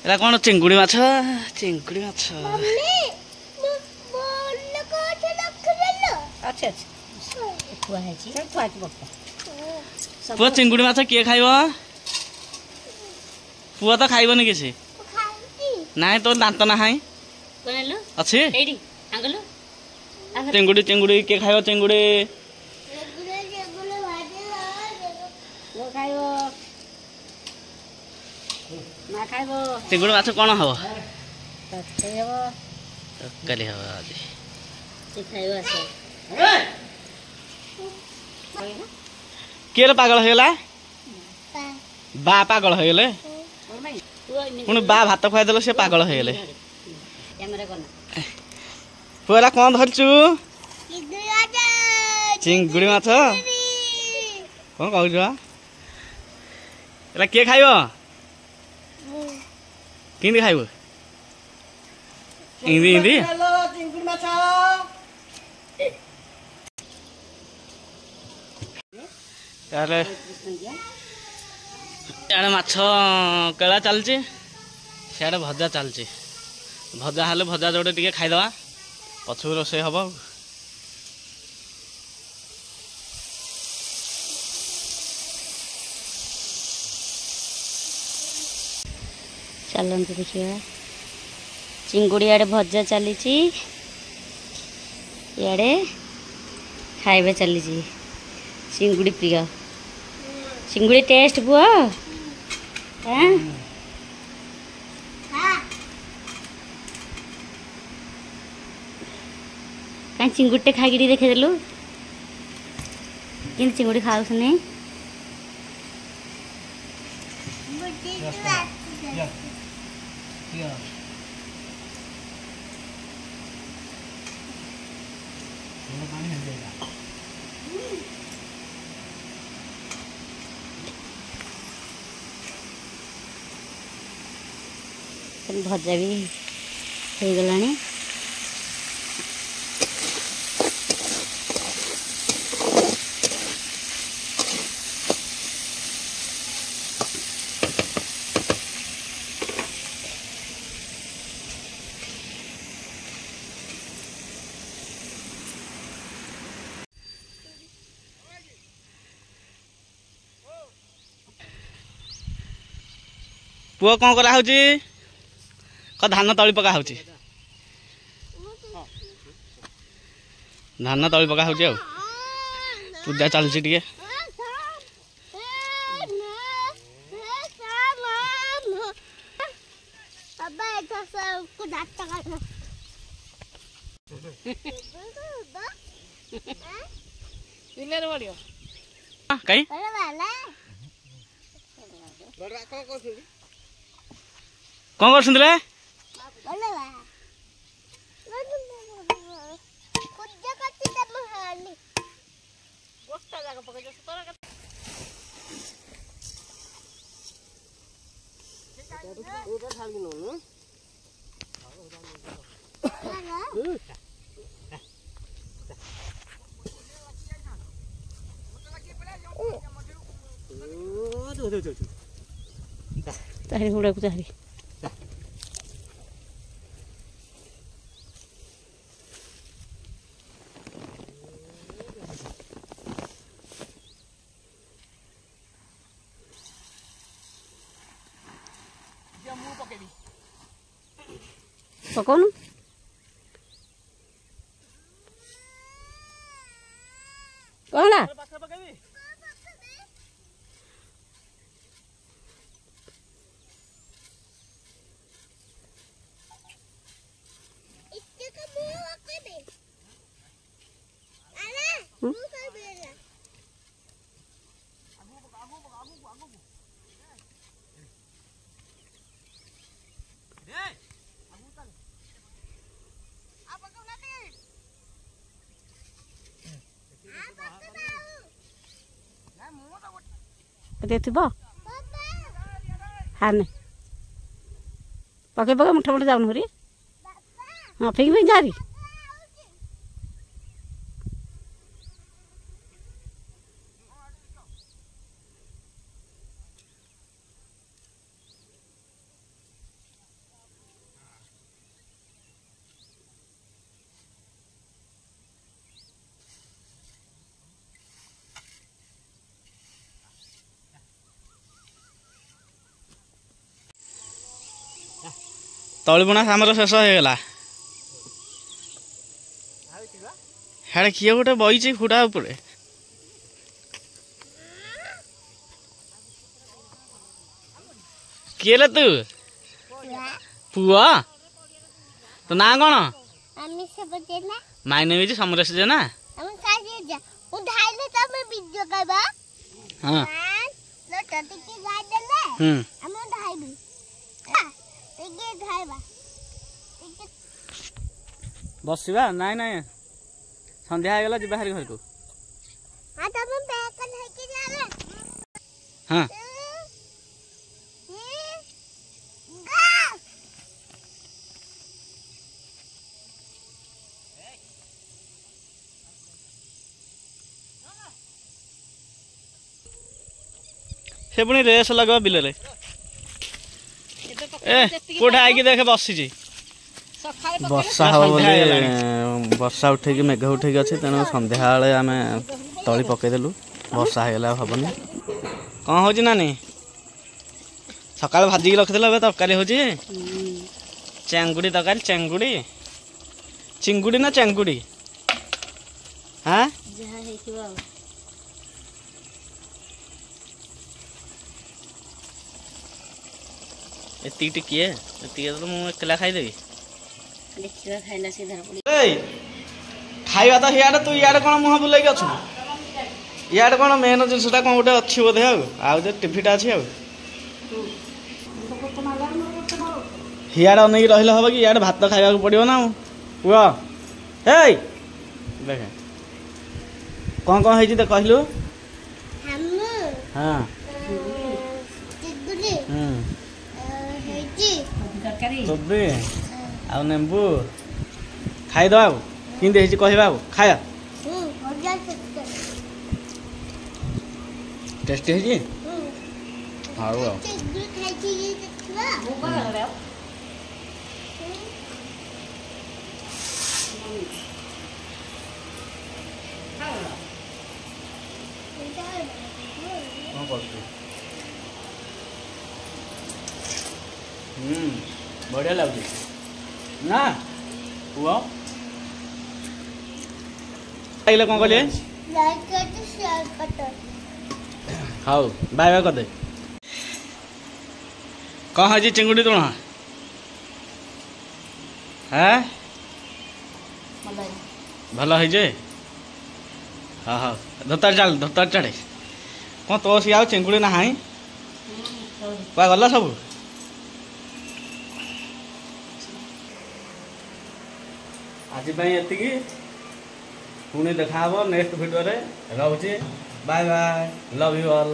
एला कौन चिंगुड़ी माछ चिंगुड़ी माछ पुआ चिंगुड़ी माछ किए खाइब पुआ तो खाइबनी किसी ना तो दांत ना अच्छी चिंगुड़ी चिंगुड़ी किए खाइब चिंगुड़ी चिंगुड़ी माछ कौन हम तरकारी हम आज किए पागल होगला बा पागल होगले पुणी बा भात खुआदेल से पागल होगले पुरा कौन धरचु चिंगुड़ी माछ कौन कहू एला किए खाइब किंदी खाइब इंदी इंदी इे माछ केला चलची सियाड़े भजा चलची भजा हेले भजा जोड़े टे खाईदे पछू रोसे हम चलते देखिए चिंगुड़ी आड़े भजा चली इे खाइबा चली चिंगुड़ी प्रिय चिंगुड़ी टेस्ट बुआ कहीं चिंगुड़ी खाई देखेदेलु कि चिंगुड़ी खाऊ नहीं भजा भी हो गलानी पुआ कौन करा धान तली पका हो धान तली पका हो पूजा चलती टे कहीं कौन कर सुंदरे चारी हुड़ा को चारी पकाउनु कहला देथिबो हाने पके पके मुठा मुठा जाउन हरी हां फेंक फेंक जारी तली बुणा आमर शेष हो गला हेड़े किए गोटे बईची हुड़ा उपरे किए ले तू पुआ तो ना कौन माइने भी समरेश जे ना हाँ बसवा नाई नाई संध्या हो गला जी बाहर घर को हाँ से पुणी रेस लगा बिल ए कोठे आईकी देखे बसी वर्षा हम वर्षा उठे मेघ उठे अच्छे तेणु संध्या आम तली पकईदेलु वर्षा होगा हेनी कौन हो नानी सकाल भाजिकी रखिदेल तरकारी हो चेंगुड़ी तरकारी चेंगुड़ी चिंगुड़ी ना चेंगुड़ी हाँ एति किए तो मुझे एकला खाईदेवी खाଇବା तो हियाडे तू इयाडे कौन मुह बुलाई अच्छु इयाडे कौन मेन जिनसा कौन गोटे अच्छी बोधे आउ टीवीटा अच्छी हियाडे अनेक रही हम कि इयाडे भात खाइबा पड़ो ना पुआ देख कौन कौन है कहलु हाँ कोबी आ नेबू खाईद कि कहवा खाया टेस्टी है हाँ बढ़िया लगुच ना पुआ कौन कहले हाउ बाय बाय करदे कौन है चिंगुड़ी तुण है भल है हाँ हाँ धोतार चढ़े कौन तो सी आ चिंगुड़ी ना कुआ गला सब आज ये पुणी देखा नेक्स्ट वीडियो रे रोचे bye bye love you all.